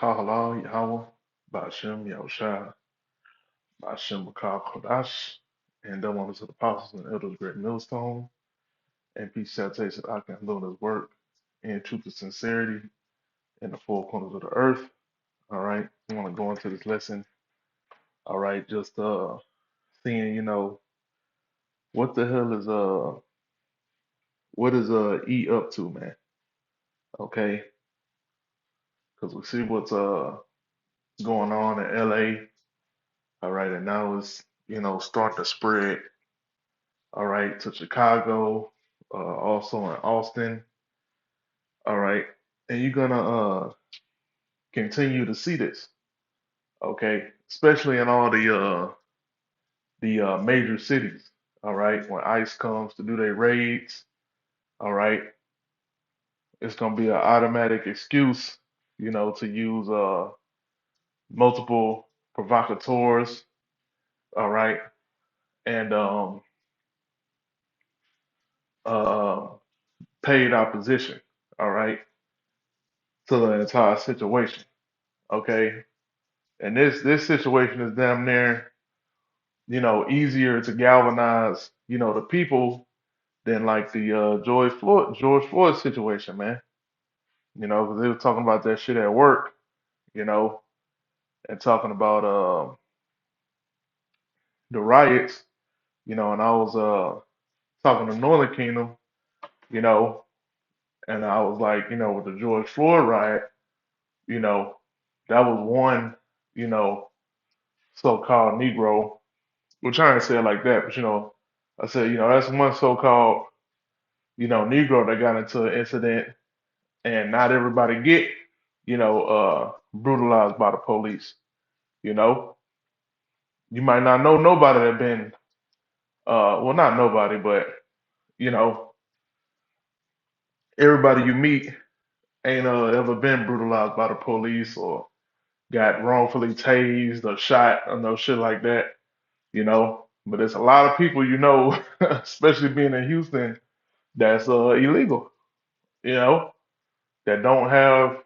Kahala Yahweh, Bashem Yahushua, Bashem Bakar Kodash, and them honors to the apostles and elders, great millstone, and peace salutation I can doing his work in truth and sincerity in the four corners of the earth. All right, I want to go into this lesson. All right, just seeing, what the hell is what is E up to, man? Okay, because we see what's going on in LA. All right, and now it's starting to spread. All right, to Chicago, also in Austin. All right, and you're gonna continue to see this, okay? Especially in all the major cities. All right, when ICE comes to do their raids, all right, it's gonna be an automatic excuse, to use multiple provocateurs. All right, and uh, paid opposition. All right, to the entire situation. Okay, and this situation is damn near, easier to galvanize, the people than like the George Floyd situation, man. Because they were talking about that shit at work, you know, and talking about the riots, and I was talking to Northern Kingdom, you know, and I was like, with the George Floyd riot, you know, that was one, you know, so-called Negro. We're trying to say it like that, but I said, that's one so-called, Negro that got into an incident, and not everybody get, brutalized by the police. You know, you might not know nobody that been, well, not nobody, but you know, everybody you meet ain't ever been brutalized by the police or got wrongfully tased or shot or no shit like that. But there's a lot of people, especially being in Houston, that's illegal. You know, that don't have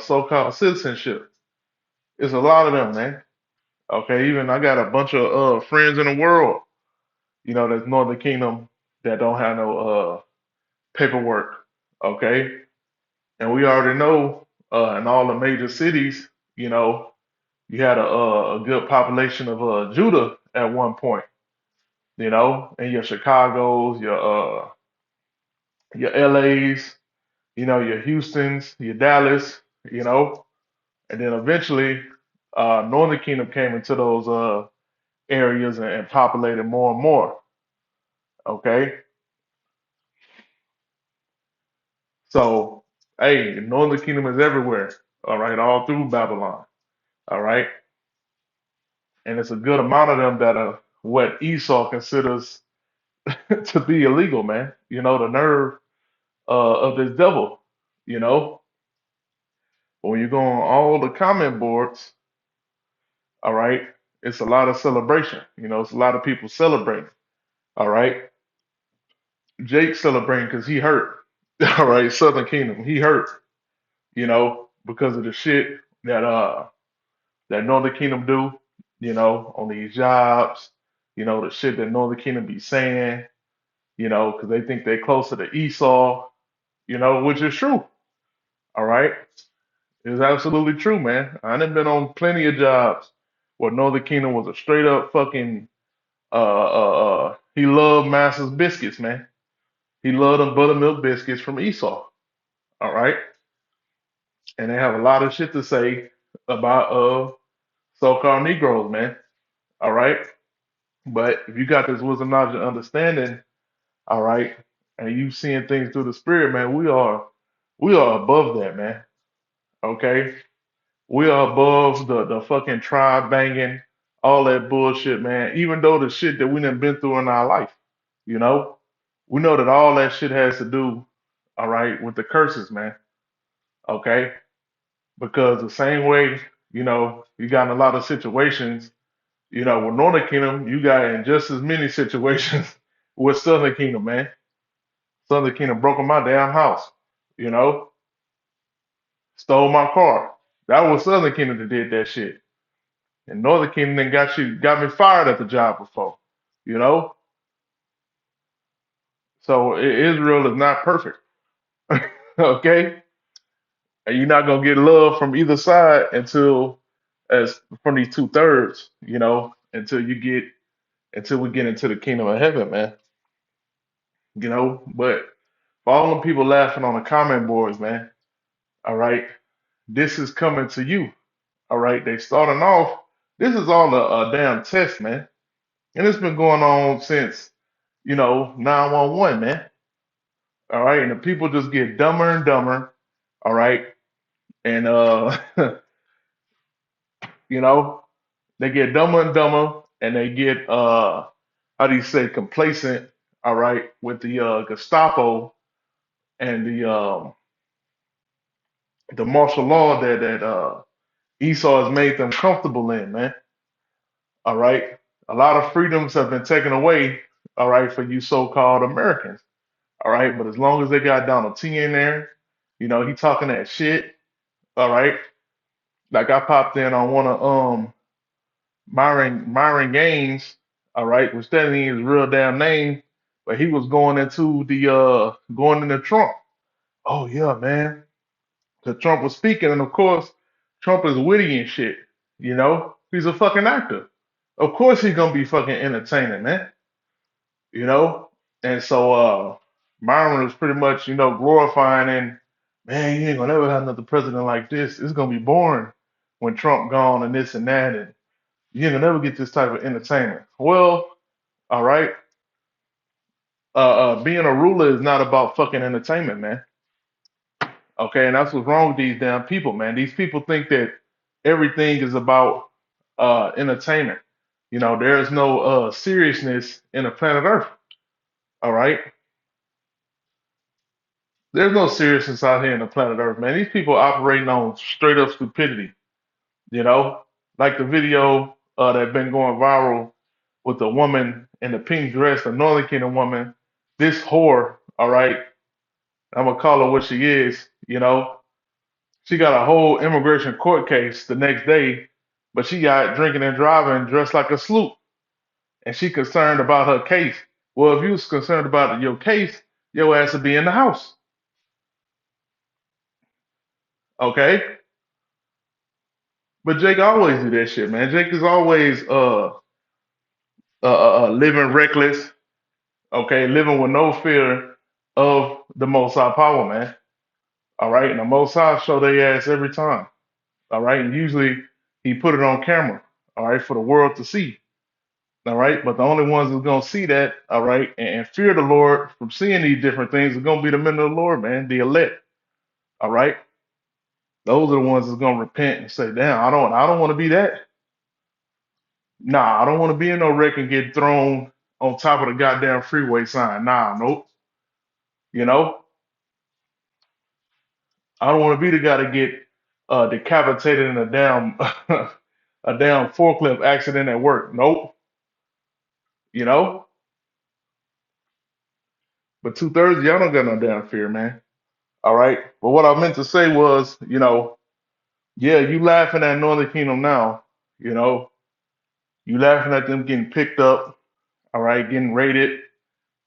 so-called citizenship. It's a lot of them, man. Okay, even I got a bunch of friends in the world, that's Northern Kingdom that don't have no paperwork. Okay, and we already know in all the major cities, you had a good population of Judah at one point. In your Chicago's, your LA's, your Houston's, your Dallas, you know, and then eventually Northern Kingdom came into those areas and populated more and more. Okay, so hey, the Northern Kingdom is everywhere. All right, all through Babylon. All right, and it's a good amount of them that are what Esau considers to be illegal, man. The nerve of this devil. You know, when you go on all the comment boards, all right, it's a lot of celebration. It's a lot of people celebrating. All right, Jake celebrating because he hurt. All right, Southern Kingdom, he hurt. Because of the shit that Northern Kingdom do. On these jobs. The shit that Northern Kingdom be saying. Because they think they're closer to Esau. Which is true. All right, it's absolutely true, man. I done been on plenty of jobs where Northern Kingdom was a straight up fucking he loved Master's biscuits, man. He loved them buttermilk biscuits from Esau. All right. And they have a lot of shit to say about so-called Negroes, man. All right. But if you got this wisdom, knowledge, and understanding, all right, and you seeing things through the spirit, man, we are above that, man. Okay. We are above the fucking tribe banging, all that bullshit, man. Even though the shit that we done been through in our life, you know, we know that all that shit has to do, all right, with the curses, man. Okay, because the same way, you got in a lot of situations, with Northern Kingdom, you got in just as many situations with Southern Kingdom, man. Southern Kingdom broke in my damn house, you know, stole my car. That was Southern Kingdom that did that shit. And Northern Kingdom then got me fired at the job before. You know? So Israel is not perfect. Okay? And you're not gonna get love from either side until as from these two thirds, until we get into the kingdom of heaven, man. But for all them people laughing on the comment boards, man, all right, this is coming to you. All right, they starting off. This is all a damn test, man. And it's been going on since, 911, man. All right, and the people just get dumber and dumber. All right, and you know, they get dumber and dumber, and they get how do you say complacent? All right, with the Gestapo and the martial law that Esau has made them comfortable in, man. All right, a lot of freedoms have been taken away. All right, for you so-called Americans. All right, but as long as they got Donald T in there, he talking that shit. All right, like I popped in on one of Myron Gaines. All right, which that ain't his real damn name, but he was going into Trump. Oh yeah, man. Because Trump was speaking, and of course, Trump is witty and shit. He's a fucking actor. Of course, he's gonna be fucking entertaining, man. You know, and so Myron was pretty much, glorifying and man, you ain't gonna never have another president like this. It's gonna be boring when Trump gone and this and that, and you ain't gonna never get this type of entertainment. Well, all right, being a ruler is not about fucking entertainment, man. Okay, and that's what's wrong with these damn people, man. These people think that everything is about entertainment. There is no seriousness in the planet Earth. All right, there's no seriousness out here in the planet Earth, man. These people operating on straight up stupidity. You know, like the video that been going viral with the woman in the pink dress, the Northern Kingdom woman. This whore, all right, I'm gonna call her what she is. She got a whole immigration court case the next day, but she got drinking and driving dressed like a sloop, and she concerned about her case. Well, if you was concerned about your case, your ass would be in the house, okay? But Jake always do that shit, man. Jake is always living reckless, okay, living with no fear of the Most High power, man. All right, and the Most High show their ass every time. All right, and usually he put it on camera, all right, for the world to see. All right, but the only ones who's gonna see that, all right, and fear the Lord from seeing these different things are gonna be the men of the Lord, man, the elect. All right, those are the ones that's gonna repent and say, "Damn, I don't want to be that. Nah, I don't want to be in no wreck and get thrown on top of the goddamn freeway sign. Nah, nope. You know, I don't want to be the guy to get decapitated in a damn a damn forklift accident at work. Nope. You know, but two-thirds of y'all don't got no damn fear, man. All right. But what I meant to say was, yeah, you laughing at Northern Kingdom now. You know, you laughing at them getting picked up. All right, getting raided,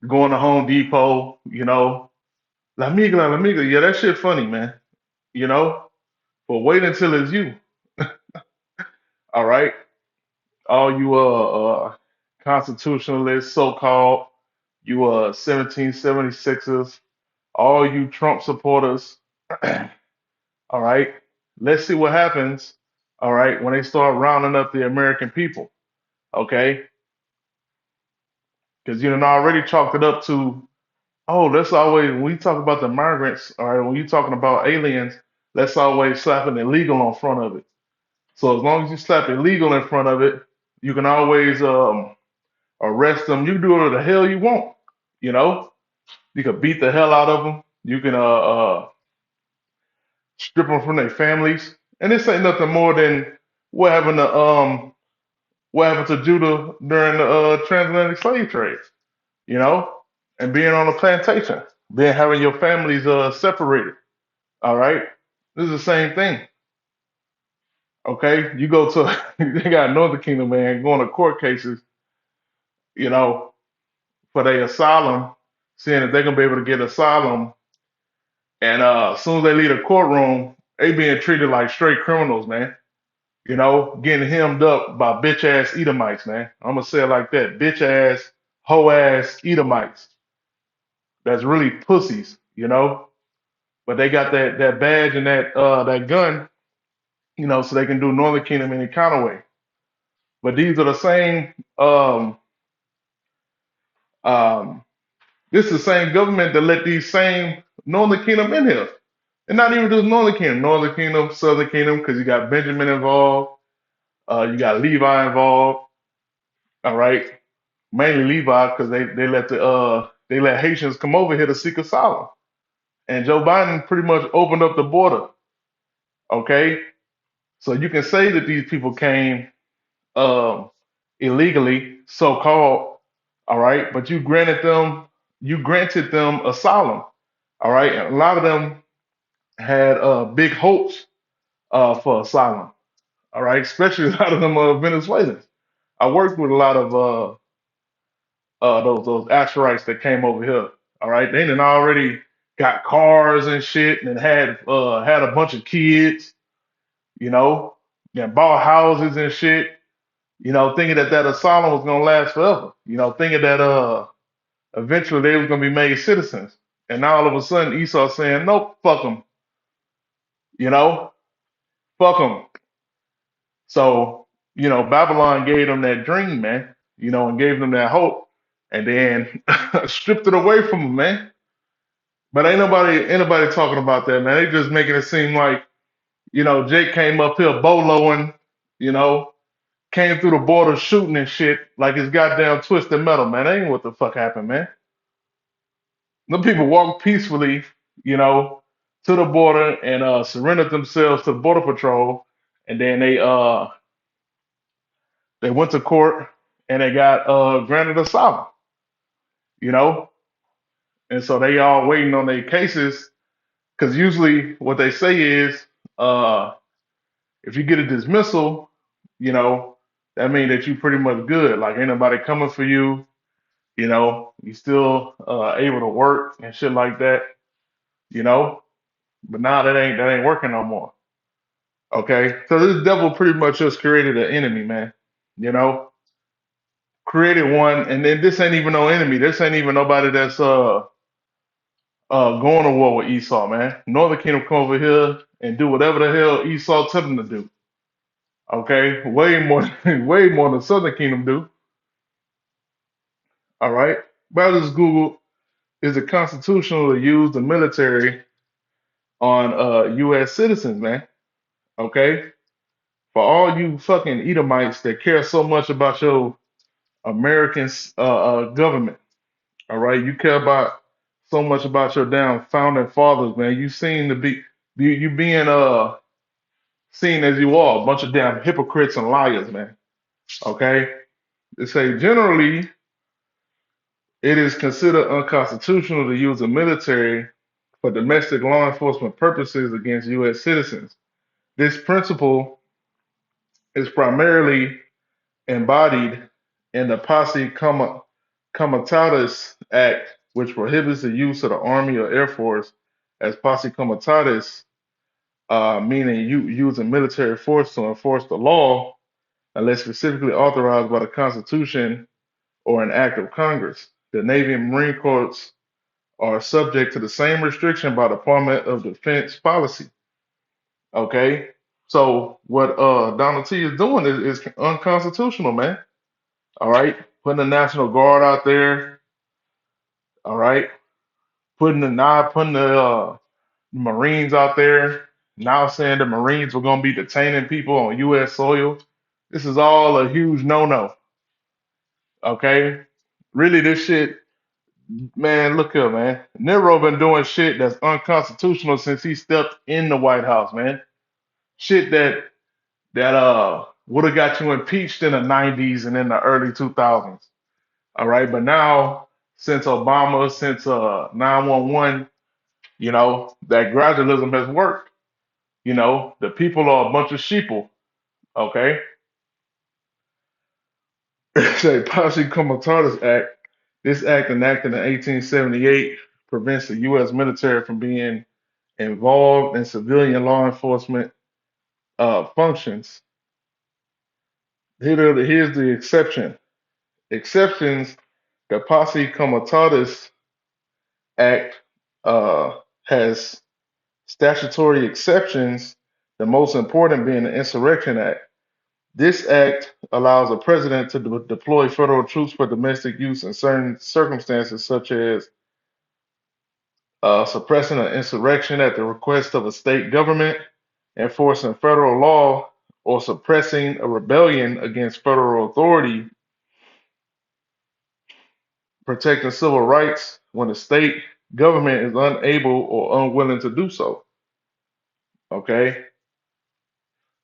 going to Home Depot. La migra, la migra. Yeah, that shit funny, man. You know, but wait until it's you. All right, all you constitutionalists, so-called, you 1776ers, all you Trump supporters. All right, let's see what happens. All right, when they start rounding up the American people. Okay, because I already chalked it up to, oh, let's always when we talk about the migrants. All right, when you're talking about aliens, let's always slap an illegal on front of it. So as long as you slap illegal in front of it, you can always arrest them. You can do whatever the hell you want. You know, you can beat the hell out of them. You can strip them from their families. And this ain't nothing more than what happened to Judah during the transatlantic slave trade. You know, and being on a plantation, being having your families separated. All right, this is the same thing. Okay, you go to they got Northern Kingdom man going to court cases, you know, for their asylum, saying that they're gonna be able to get asylum, and as soon as they leave the courtroom, they being treated like straight criminals, man. You know, getting hemmed up by bitch ass Edomites, man. I'm gonna say it like that, bitch ass, hoe ass Edomites. That's really pussies, you know. But they got that badge and that gun, you know, so they can do Northern Kingdom any kind of way. But these are the same. Um, this is the same government that let these same Northern Kingdom in here, and not even just Northern Kingdom, Southern Kingdom, because you got Benjamin involved, you got Levi involved. All right, mainly Levi because they let Haitians come over here to seek asylum, and Joe Biden pretty much opened up the border. Okay, so you can say that these people came um, illegally, so called. All right, but you granted them asylum. All right, and a lot of them had big hopes for asylum. All right, especially a lot of them Venezuelans. I worked with a lot of those Asherites that came over here. All right, they done already got cars and shit, and had a bunch of kids. You know, and bought houses and shit. You know, thinking that asylum was gonna last forever. You know, thinking that eventually they was gonna be made citizens. And now all of a sudden Esau saying, nope, fuck them. You know, fuck them. So, you know, Babylon gave them that dream, man, you know, and gave them that hope, and then stripped it away from them, man. But ain't nobody talking about that, man. They just making it seem like, you know, Jake came up here boloing, you know, came through the border shooting and shit like it's goddamn twisted metal, man. That ain't what the fuck happened, man. The people walked peacefully, you know, to the border and surrendered themselves to the border patrol, and then they went to court and they got granted asylum, you know, and so they all waiting on their cases because usually what they say is uh, if you get a dismissal, you know, that means that you pretty much good. Like ain't nobody coming for you, you know, you still able to work and shit like that, you know. But now that ain't working no more. Okay, so this devil pretty much just created an enemy, man. You know, created one, and then this ain't even no enemy. This ain't even nobody that's going to war with Esau, man. Northern Kingdom come over here and do whatever the hell Esau tell them to do. Okay, way more, way more than Southern Kingdom do. All right, but I just Google, is it constitutional to use the military on U.S. citizens, man? Okay, for all you fucking Edomites that care so much about your American government. All right, you care about so much about your damn founding fathers, man. You seem to be you being seen as you are, a bunch of damn hypocrites and liars, man. Okay, they say generally it is considered unconstitutional to use the military for domestic law enforcement purposes against U.S. citizens. This principle is primarily embodied in the Comitatus Act, which prohibits the use of the Army or Air Force as posse comitatus, meaning you using military force to enforce the law unless specifically authorized by the Constitution or an act of Congress. The Navy and Marine Corps are subject to the same restriction by Department of Defense policy. Okay, so what Donald T is doing is unconstitutional, man. All right, putting the National Guard out there. All right, putting the Marines out there. Now saying the Marines were going to be detaining people on U.S. soil. This is all a huge no-no. Okay, really, this shit, man. Look here, man. Nero been doing shit that's unconstitutional since he stepped in the White House, man. Shit that would have got you impeached in the '90s and in the early 2000s. All right, but now since Obama, since 911, you know, that gradualism has worked. You know, the people are a bunch of sheeple. Okay, say Posse Comitatus Act. This act, enacted in 1878, prevents the U.S. military from being involved in civilian law enforcement functions. Here's the exception. Exceptions: the Posse Comitatus Act has statutory exceptions, the most important being the Insurrection Act. This act allows the president to deploy federal troops for domestic use in certain circumstances, such as suppressing an insurrection at the request of a state government, enforcing federal law, or suppressing a rebellion against federal authority, protecting civil rights when the state government is unable or unwilling to do so. Okay,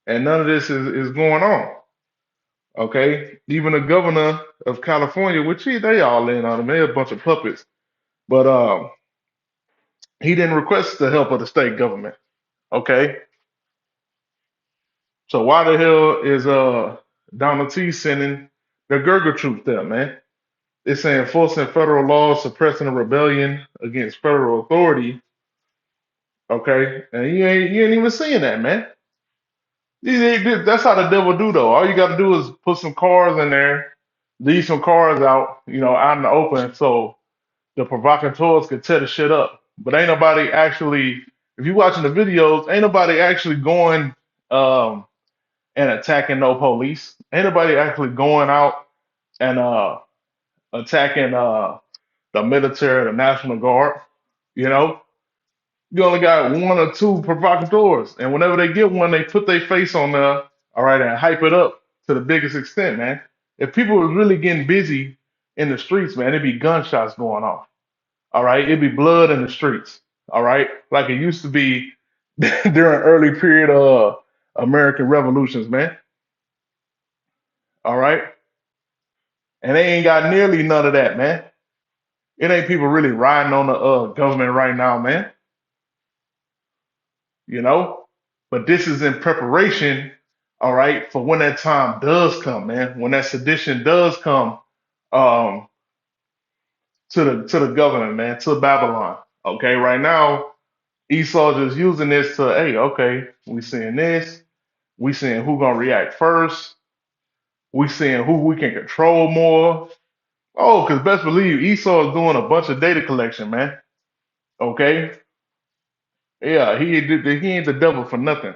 and none of this is going on. Okay, even the governor of California, which they all in on him, they a bunch of puppets, but he didn't request the help of the state government. Okay, so why the hell is Donald T sending the Gurger troops there, man? It's saying enforcing federal laws, suppressing a rebellion against federal authority. Okay, and you ain't even seeing that, man. That's how the devil do though. All you got to do is put some cars in there, leave some cars out, out in the open, so the provocateurs could tear the shit up. But ain't nobody actually, if you watching the videos, ain't nobody actually going um, and attacking no police. Ain't nobody actually going out and attacking the military, the National Guard. You know, you only got one or two provocateurs, and whenever they get one, they put their face on there, all right, and hype it up to the biggest extent, man. If people were really getting busy in the streets, man, it'd be gunshots going off. All right, it'd be blood in the streets. All right, like it used to be during early period of American revolutions, man. All right, and they ain't got nearly none of that, man. It ain't people really riding on the government right now, man. You know, but this is in preparation, all right, for when that time does come, man. When that sedition does come um, to the government, man, to Babylon. Okay, right now Esau just using this to, hey, okay, we seeing this, we seeing who gonna react first, we seeing who we can control more. Oh, because best believe Esau is doing a bunch of data collection, man. Okay, yeah, he ain't the devil for nothing.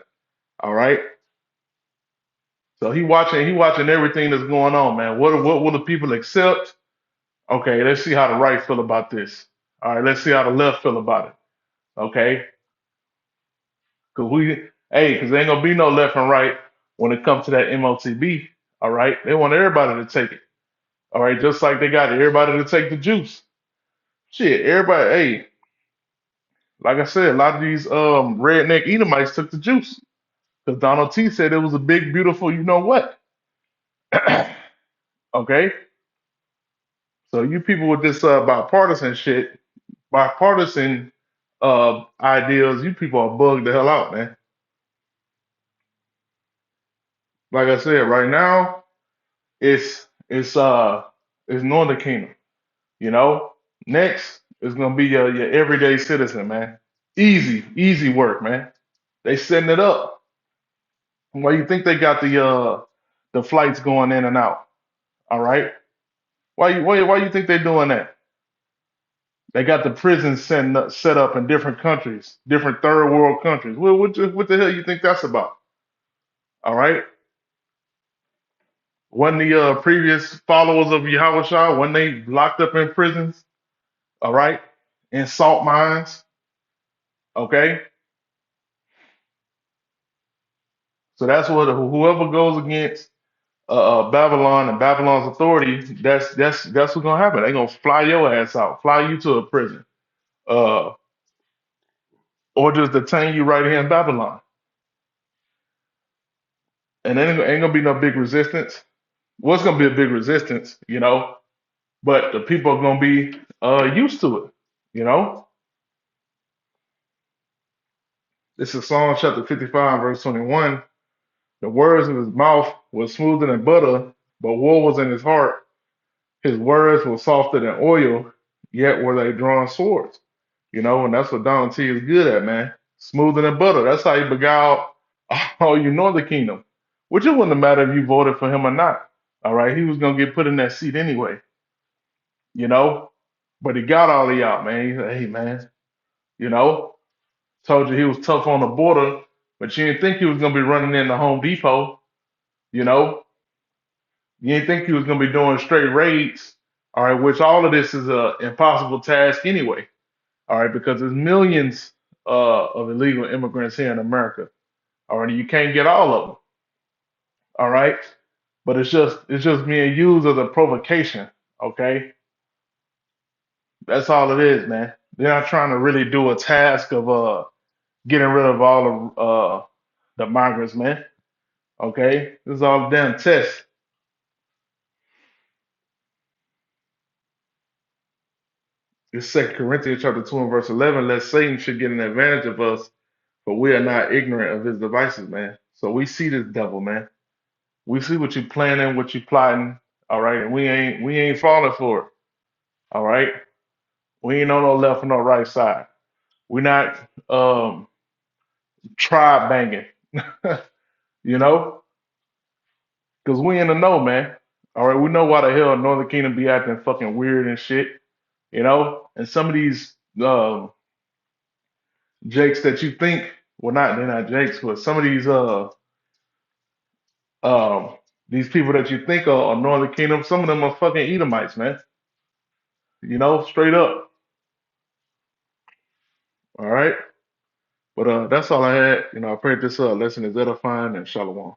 All right, so he watching everything that's going on, man. What will the people accept? Okay, let's see how the right feel about this. All right, let's see how the left feel about it. Okay, because there ain't gonna be no left and right when it comes to that MOTB. All right, they want everybody to take it. All right, just like they got everybody to take the juice. Shit, everybody. Hey, like I said, a lot of these redneck Edomites took the juice because Donald T said it was a big, beautiful. You know what? Okay, so you people with this bipartisan shit, bipartisan ideals, you people are bugged the hell out, man. Like I said, right now it's Northern Kingdom. You know, next is gonna be your everyday citizen, man. Easy, easy work, man. They setting it up. Why you think they got the flights going in and out? All right. Why you think they're doing that? They got the prisons set up in different countries, different third world countries. Well, what the hell you think that's about? All right. When the previous followers of Yahweh Shah, when they locked up in prisons, all right, in salt mines, okay. So that's what whoever goes against Babylon and Babylon's authority, that's what's gonna happen. They're gonna fly your ass out, fly you to a prison, uh, or just detain you right here in Babylon. And then ain't gonna be no big resistance. What's gonna be a big resistance, but the people are gonna be used to it, you know. This is Psalm chapter 55, verse 21. The words of his mouth were smoother than butter, but war was in his heart. His words were softer than oil, yet were they drawn swords. And that's what Donald T is good at, man. Smoother than butter. That's how he beguiled all you Northern Kingdom. Which it wouldn't have mattered if you voted for him or not. All right, he was gonna get put in that seat anyway, you know. But he got all of y'all, man. He said, "Hey, man, you know, told you he was tough on the border, but you didn't think he was gonna be running in the Home Depot, you know. You didn't think he was gonna be doing straight raids, all right. Which all of this is a impossible task anyway, all right, because there's millions of illegal immigrants here in America, all right. You can't get all of them, all right. But it's just being used as a provocation, okay. That's all it is, man. They're not trying to really do a task of getting rid of all of the migrants, man. Okay, this is all a damn test. It's Second Corinthians chapter 2 and verse 11. Lest Satan should get an advantage of us, but we are not ignorant of his devices, man. So we see this devil, man. We see what you planning, what you plotting, all right, and we ain't falling for it, all right. We ain't on no left or no right side. We're not tribe banging, you know, because we in the know, man. All right, we know why the hell Northern Kingdom be acting fucking weird and shit, and some of these Jakes that you think, well, not they're not Jakes, but some of um these people that you think are Northern Kingdom, some of them are fucking Edomites, man. Straight up. All right, but that's all I had. I pray this lesson is edifying and shalom.